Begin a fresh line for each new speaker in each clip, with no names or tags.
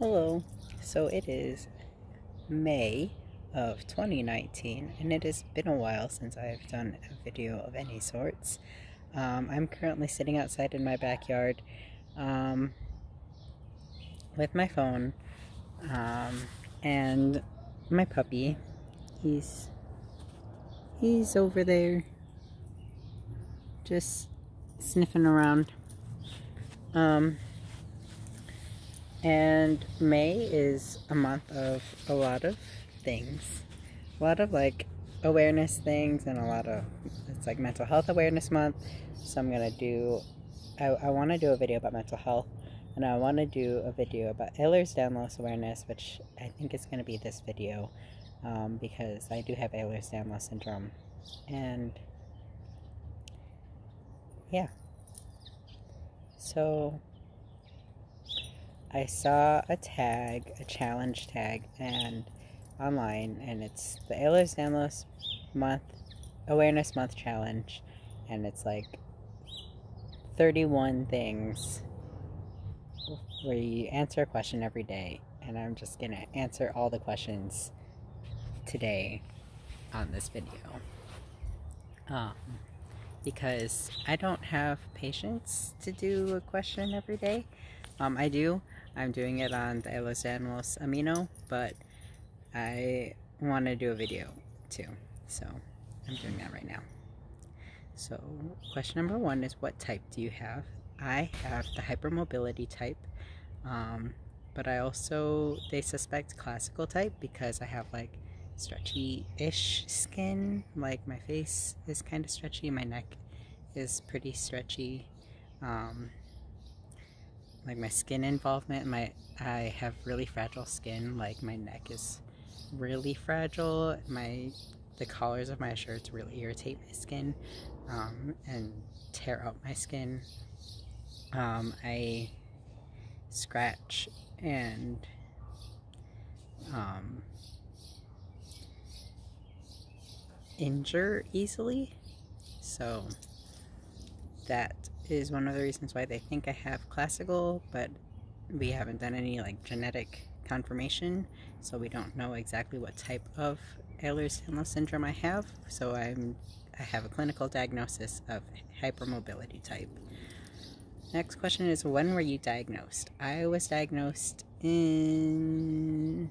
Hello. So it is May of 2019, and it has been a while since I've done a video of any sorts. I'm currently sitting outside in my backyard um, with my phone um, and my puppy. He's he's over there just sniffing around. Um, And May is a month of a lot of things. A lot of like awareness things and it's like mental health awareness month. So I want to do a video about mental health, and I want to do a video about Ehlers Danlos awareness, which I think is going to be this video because I do have Ehlers Danlos Syndrome. And yeah, so I saw a challenge tag, and online, and it's the Ehlers Danlos Month Awareness Month Challenge, and it's like 31 things where you answer a question every day, and I'm just gonna answer all the questions today on this video. Because I don't have patience to do a question every day. I do. I'm doing it on the Ehlers Danlos Amino, but I want to do a video too, so I'm doing that right now. So question number 1 is, what type do you have? I have the hypermobility type, but they suspect classical type because I have like stretchy-ish skin. Like my face is kind of stretchy, my neck is pretty stretchy. Like my skin involvement, I have really fragile skin. Like my neck is really fragile. The collars of my shirts really irritate my skin and tear out my skin. I scratch and injure easily, so that is one of the reasons why they think I have classical, but we haven't done any like genetic confirmation, so we don't know exactly what type of Ehlers Danlos syndrome I have. So I have a clinical diagnosis of hypermobility type. Next question is, when were you diagnosed? I was diagnosed in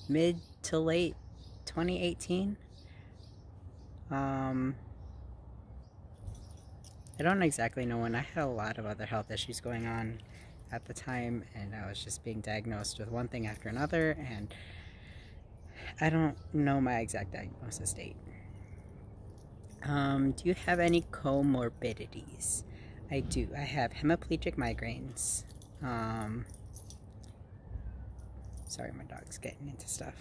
mid to late 2018. I don't exactly know when. I had a lot of other health issues going on at the time, and I was just being diagnosed with one thing after another, and I don't know my exact diagnosis date. Do you have any comorbidities? I do. I have hemiplegic migraines. Sorry, my dog's getting into stuff.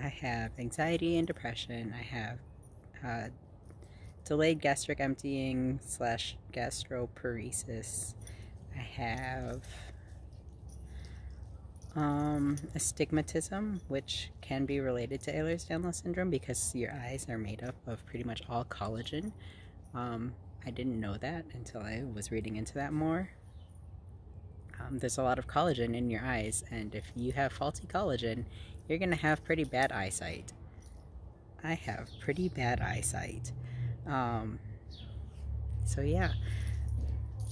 I have anxiety and depression. I have delayed gastric emptying / gastroparesis. I have astigmatism, which can be related to Ehlers Danlos syndrome because your eyes are made up of pretty much all collagen. I didn't know that until I was reading into that more. There's a lot of collagen in your eyes, and if you have faulty collagen, you're gonna have pretty bad eyesight. I have pretty bad eyesight. So yeah,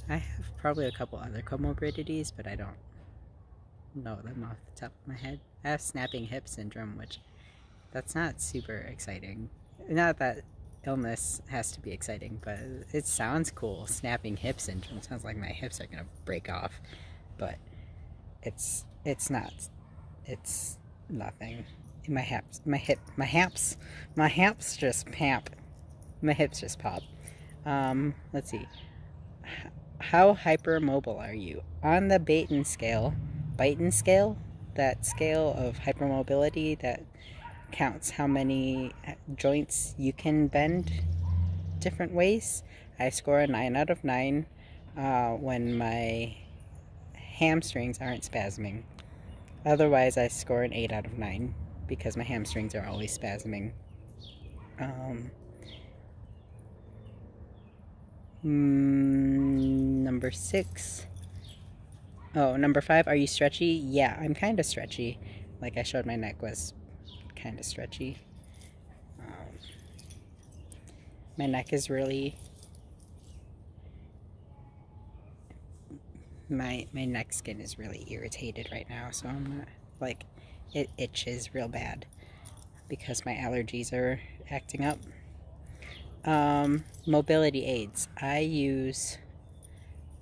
I have probably a couple other comorbidities, but I don't know them off the top of my head. I have snapping hip syndrome, which that's not super exciting. Not that illness has to be exciting, but it sounds cool. Snapping hip syndrome sounds like my hips are gonna break off, but it's not. It's nothing. My hips just pamp. My hips just pop. Let's see. How hypermobile are you? On the Baton scale, that scale of hypermobility that counts how many joints you can bend different ways, I score a 9 out of 9 when my hamstrings aren't spasming. Otherwise, I score an 8 out of 9 because my hamstrings are always spasming. Number 6. Oh, number 5. Are you stretchy? Yeah, I'm kind of stretchy. Like I showed, my neck was kind of stretchy. My neck is really... My neck skin is really irritated right now, so I'm not, like, it itches real bad because my allergies are acting up. Mobility aids. I use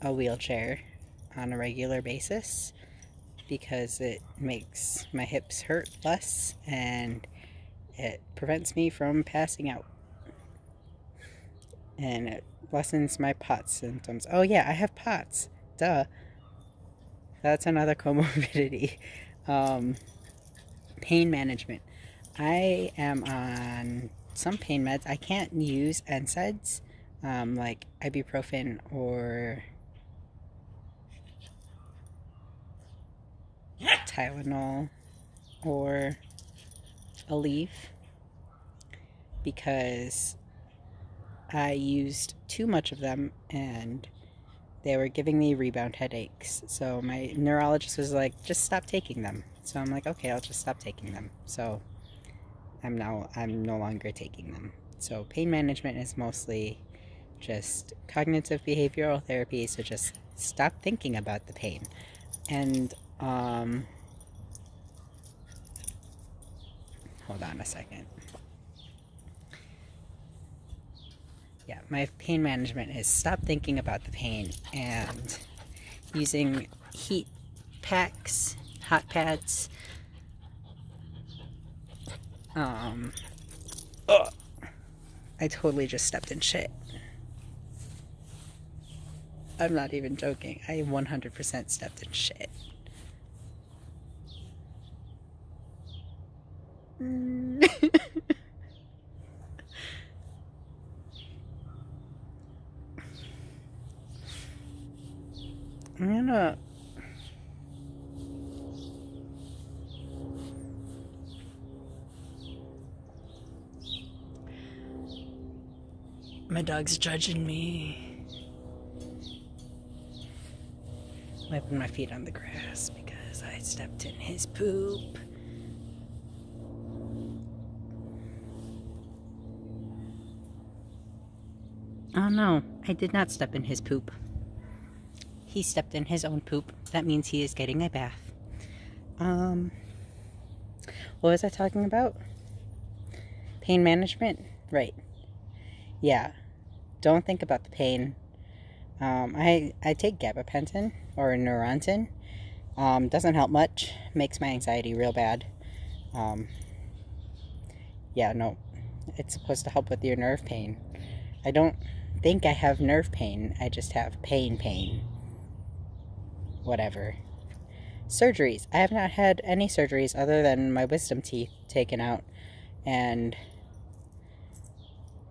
a wheelchair on a regular basis because it makes my hips hurt less and it prevents me from passing out. And it lessens my POTS symptoms. Oh yeah, I have POTS. Duh. That's another comorbidity. Pain management. I am on some pain meds. I can't use NSAIDs, like ibuprofen or Tylenol or Aleve, because I used too much of them and they were giving me rebound headaches. So my neurologist was like, just stop taking them. So I'm like, okay, I'll just stop taking them. So I'm no longer taking them. So pain management is mostly just cognitive behavioral therapy. So just stop thinking about the pain. And hold on a second. Yeah, my pain management is stop thinking about the pain and using heat packs, hot pads. I totally just stepped in shit. I'm not even joking. I 100% stepped in shit. I'm gonna... My dog's judging me. Wiping my feet on the grass because I stepped in his poop. Oh no, I did not step in his poop. He stepped in his own poop. That means he is getting a bath. What was I talking about? Pain management? Right. Yeah. Don't think about the pain. I take gabapentin or Neurontin. Doesn't help much. Makes my anxiety real bad. Yeah, no. It's supposed to help with your nerve pain. I don't think I have nerve pain. I just have pain. Whatever. Surgeries. I have not had any surgeries other than my wisdom teeth taken out. And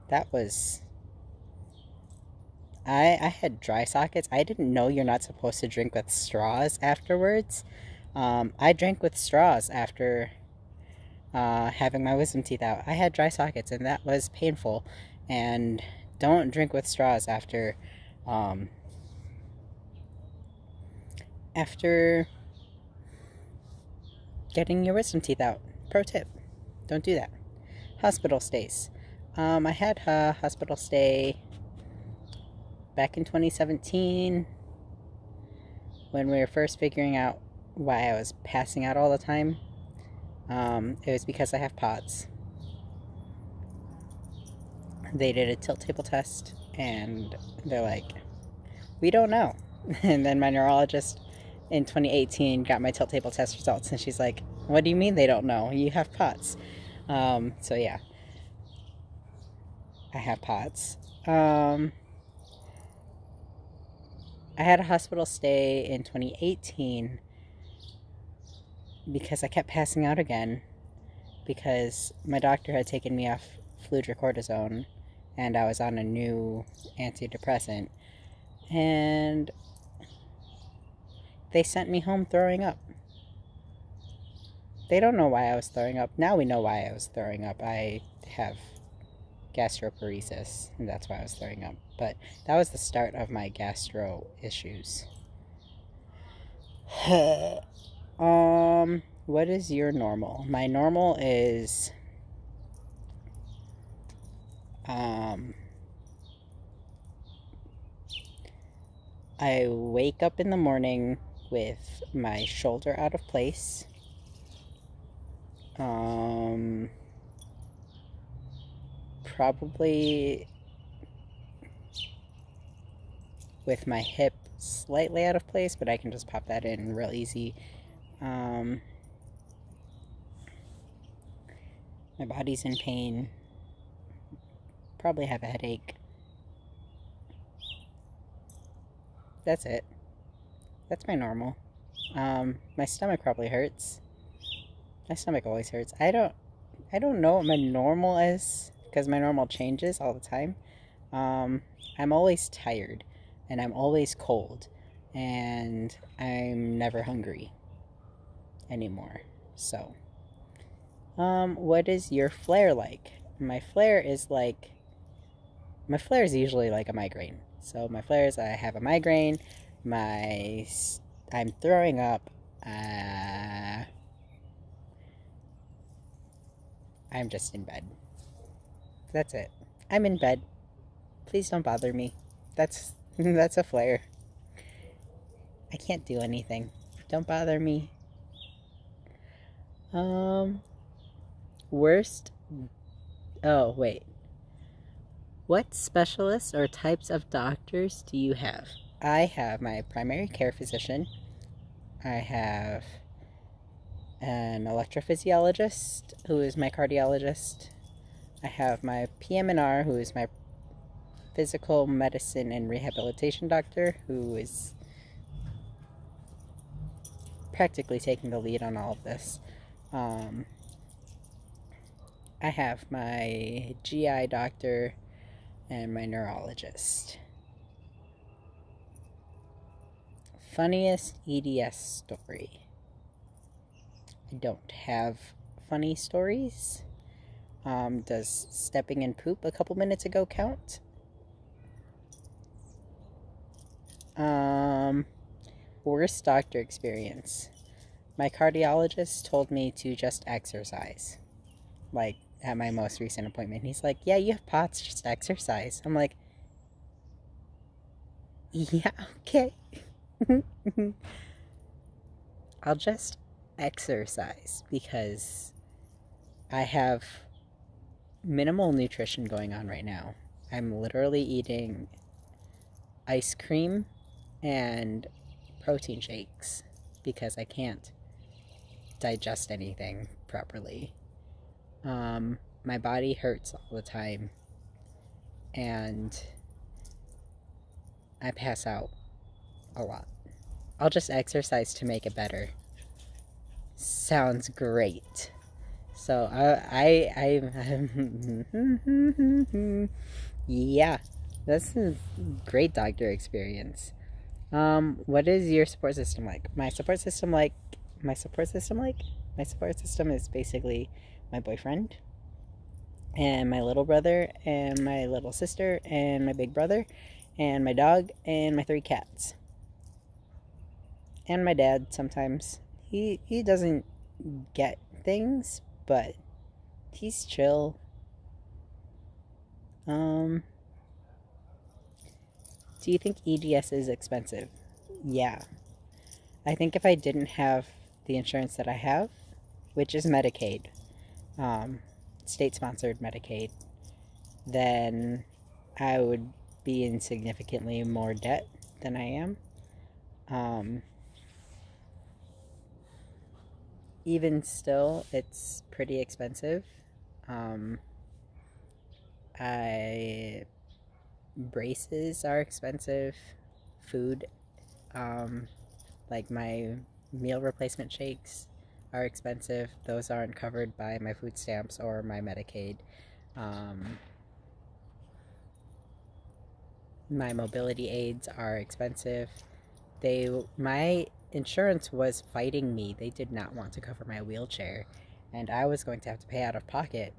that was... I had dry sockets. I didn't know you're not supposed to drink with straws afterwards. I drank with straws after having my wisdom teeth out. I had dry sockets and that was painful. And don't drink with straws after getting your wisdom teeth out. Pro tip. Don't do that. Hospital stays. I had a hospital stay back in 2017 when we were first figuring out why I was passing out all the time. It was because I have POTS. They did a tilt table test and they're like, we don't know. And then my neurologist in 2018 got my tilt table test results and she's like, what do you mean they don't know? You have POTS. So yeah, I have POTS. I had a hospital stay in 2018 because I kept passing out again because my doctor had taken me off fludrocortisone and I was on a new antidepressant and they sent me home throwing up. They don't know why I was throwing up. Now we know why I was throwing up. I have gastroparesis, and that's why I was throwing up. But that was the start of my gastro issues. What is your normal? My normal is I wake up in the morning with my shoulder out of place. Probably with my hip slightly out of place, but I can just pop that in real easy. My body's in pain. Probably have a headache. That's it. That's my normal. My stomach probably hurts. My stomach always hurts. I don't know what my normal is, because my normal changes all the time. I'm always tired, and I'm always cold, and I'm never hungry anymore. So, what is your flare like? My flare is usually like a migraine. So my flare is I have a migraine, I'm throwing up, I'm just in bed. That's it. I'm in bed. Please don't bother me. That's that's a flare. I can't do anything. Don't bother me. Worst. Oh, wait. What specialists or types of doctors do you have? I have my primary care physician. I have an electrophysiologist who is my cardiologist. I have my PM&R who is my physical medicine and rehabilitation doctor, who is practically taking the lead on all of this. I have my GI doctor and my neurologist. Funniest EDS story. I don't have funny stories. Does stepping in poop a couple minutes ago count? Worst doctor experience. My cardiologist told me to just exercise. Like, at my most recent appointment. He's like, yeah, you have POTS, just exercise. I'm like, yeah, okay. I'll just exercise because I have minimal nutrition going on right now. I'm literally eating ice cream and protein shakes because I can't digest anything properly. My body hurts all the time, and I pass out a lot. I'll just exercise to make it better. Sounds great. So yeah, that's a great doctor experience. What is your support system like? My support system is basically my boyfriend and my little brother and my little sister and my big brother and my dog and my 3 cats. And my dad sometimes. He doesn't get things, but he's chill. Do you think EDS is expensive? Yeah. I think if I didn't have the insurance that I have, which is Medicaid, state-sponsored Medicaid, then I would be in significantly more debt than I am. Even still, it's pretty expensive. Braces are expensive. Food, like my meal replacement shakes are expensive. Those aren't covered by my food stamps or my Medicaid. My mobility aids are expensive. My insurance was fighting me. They did not want to cover my wheelchair, and I was going to have to pay out of pocket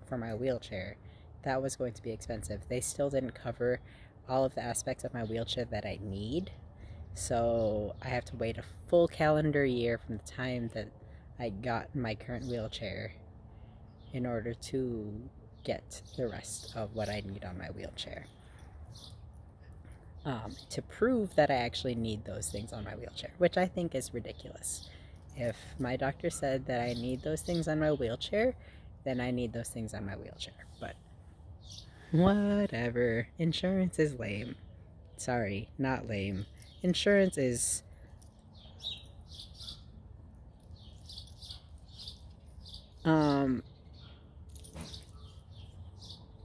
for my wheelchair. that was going to be expensive. They still didn't cover all of the aspects of my wheelchair that I need. So I have to wait a full calendar year from the time that I got my current wheelchair in order to get the rest of what I need on my wheelchair. To prove that I actually need those things on my wheelchair, which I think is ridiculous. If my doctor said that I need those things on my wheelchair, then I need those things on my wheelchair. But whatever. Insurance is lame. Sorry, not lame. Insurance is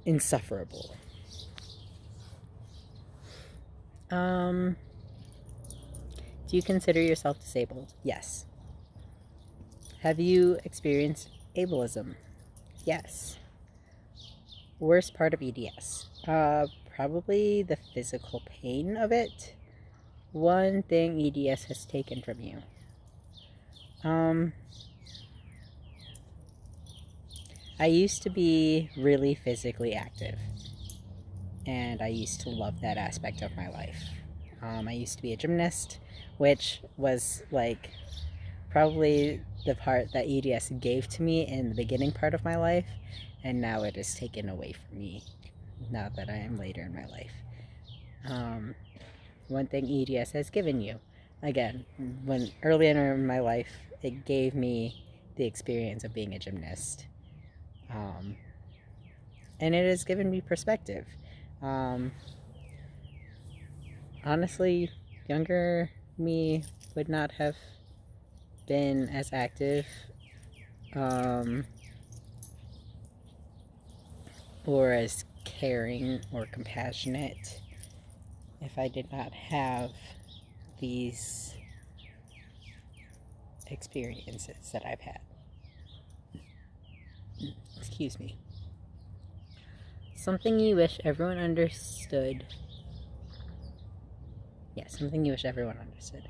insufferable. Do you consider yourself disabled? Yes. Have you experienced ableism? Yes. Worst part of EDS? Probably the physical pain of it. One thing EDS has taken from you. I used to be really physically active, and I used to love that aspect of my life. I used to be a gymnast, which was like probably the part that EDS gave to me in the beginning part of my life, and now it is taken away from me now that I am later in my life. One thing EDS has given you, again, when earlier in my life, it gave me the experience of being a gymnast. And it has given me perspective. Honestly, younger me would not have been as active or as caring or compassionate if I did not have these experiences that I've had. Excuse me. Something you wish everyone understood. Yeah, something you wish everyone understood.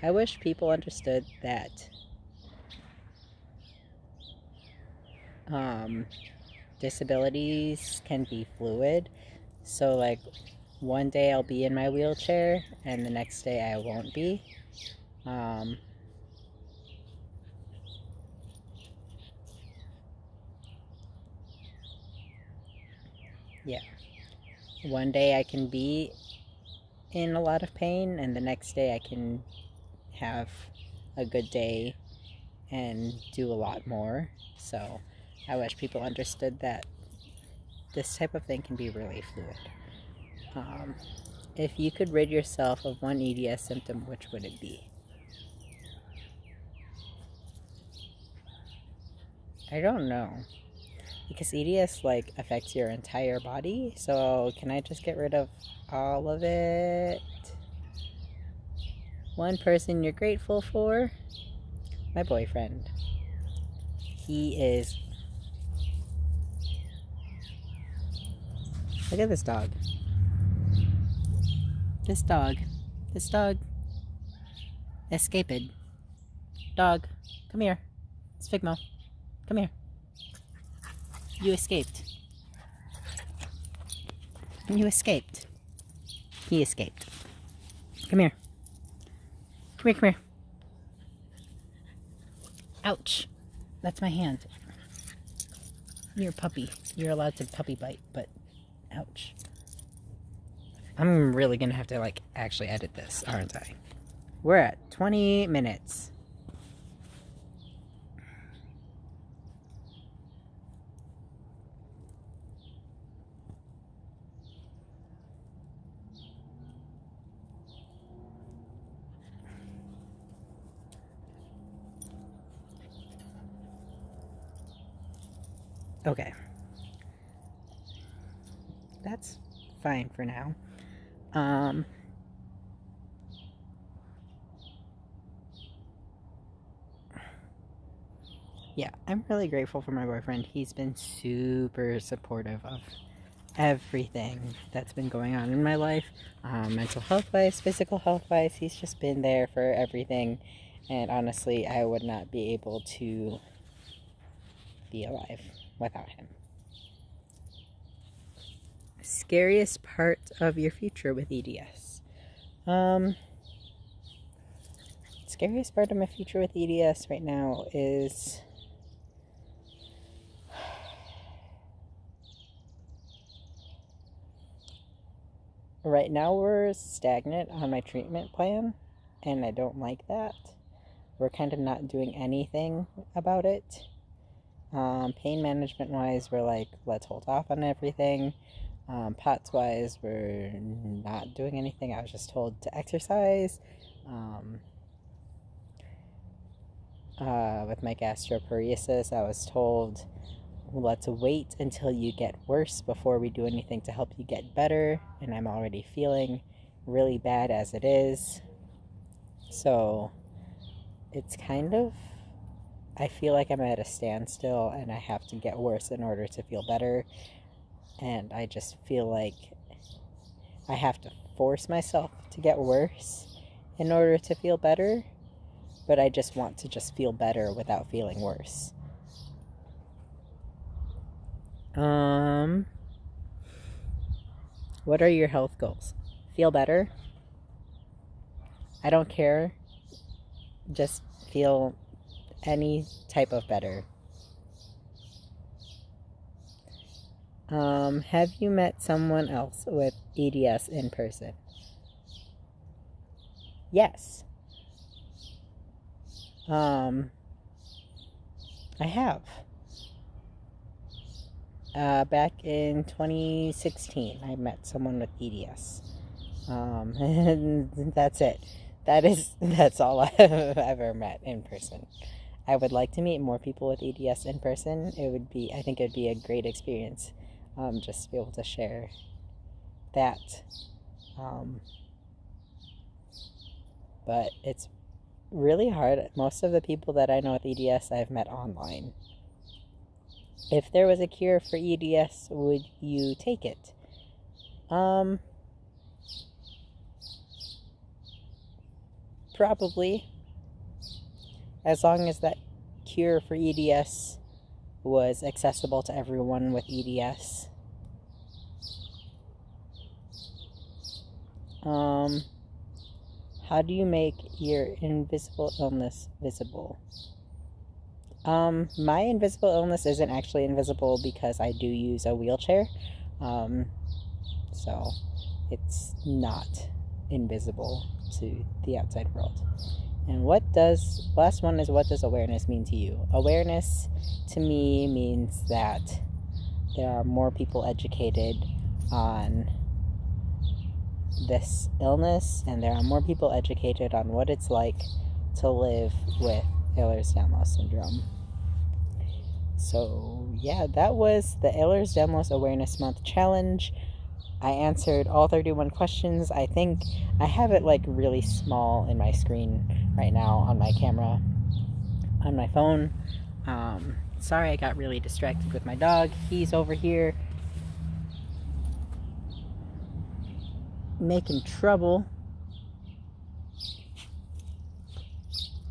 I wish people understood that disabilities can be fluid. So, like, one day I'll be in my wheelchair and the next day I won't be. Yeah. One day I can be in a lot of pain, and the next day I can have a good day and do a lot more. So I wish people understood that this type of thing can be really fluid. If you could rid yourself of one EDS symptom, which would it be? I don't know. Because EDS like affects your entire body, so can I just get rid of all of it? One person you're grateful for? My boyfriend. He is... Look at this dog. This dog. Escaped. Dog, come here. It's Figmo. Come here. You escaped. You escaped. He escaped. Come here. Come here. Ouch. That's my hand. You're a puppy. You're allowed to puppy bite, but ouch. I'm really gonna have to, like, actually edit this, aren't I? We're at 20 minutes. Okay. That's fine for now. Yeah, I'm really grateful for my boyfriend. He's been super supportive of everything that's been going on in my life. Mental health wise, physical health wise, he's just been there for everything. And honestly, I would not be able to be alive without him. scariest part of your future with EDS? Scariest part of my future with EDS right now is right now we're stagnant on my treatment plan, and I don't like that. We're kind of not doing anything about it. Pain management wise, we're like, let's hold off on everything. POTS wise, we're not doing anything. I was just told to exercise. With my gastroparesis, I was told, let's wait until you get worse before we do anything to help you get better. And I'm already feeling really bad as it is. So it's kind of, I feel like I'm at a standstill and I have to get worse in order to feel better. And I just feel like I have to force myself to get worse in order to feel better. But I just want to just feel better without feeling worse. What are your health goals? Feel better. I don't care. Just feel any type of better. Have you met someone else with EDS in person? Yes. I have. Back in 2016, I met someone with EDS. And that's it. That's all I've ever met in person. I would like to meet more people with EDS in person. I think it would be a great experience, just to be able to share that. But it's really hard. Most of the people that I know with EDS I've met online. If there was a cure for EDS, would you take it? Probably. As long as that cure for EDS was accessible to everyone with EDS. How do you make your invisible illness visible? My invisible illness isn't actually invisible because I do use a wheelchair. So it's not invisible to the outside world. And last one is, what does awareness mean to you? Awareness to me means that there are more people educated on this illness, and there are more people educated on what it's like to live with Ehlers Danlos Syndrome. So yeah, that was the Ehlers Danlos Awareness Month Challenge. I answered all 31 questions. I think I have it like really small in my screen right now on my camera, on my phone. Sorry I got really distracted with my dog. He's over here making trouble.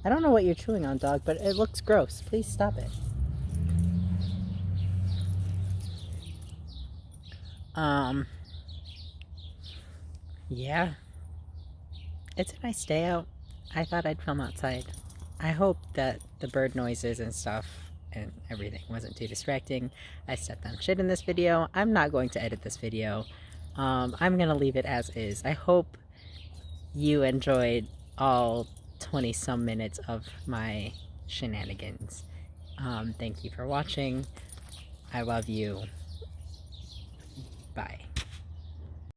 I don't know what you're chewing on, dog, but it looks gross. Please stop it. Yeah. It's a nice day out. I thought I'd film outside. I hope that the bird noises and stuff and everything wasn't too distracting. I stepped on shit in this video. I'm not going to edit this video. I'm gonna leave it as is. I hope you enjoyed all 20 some minutes of my shenanigans. Thank you for watching. I love you. Bye.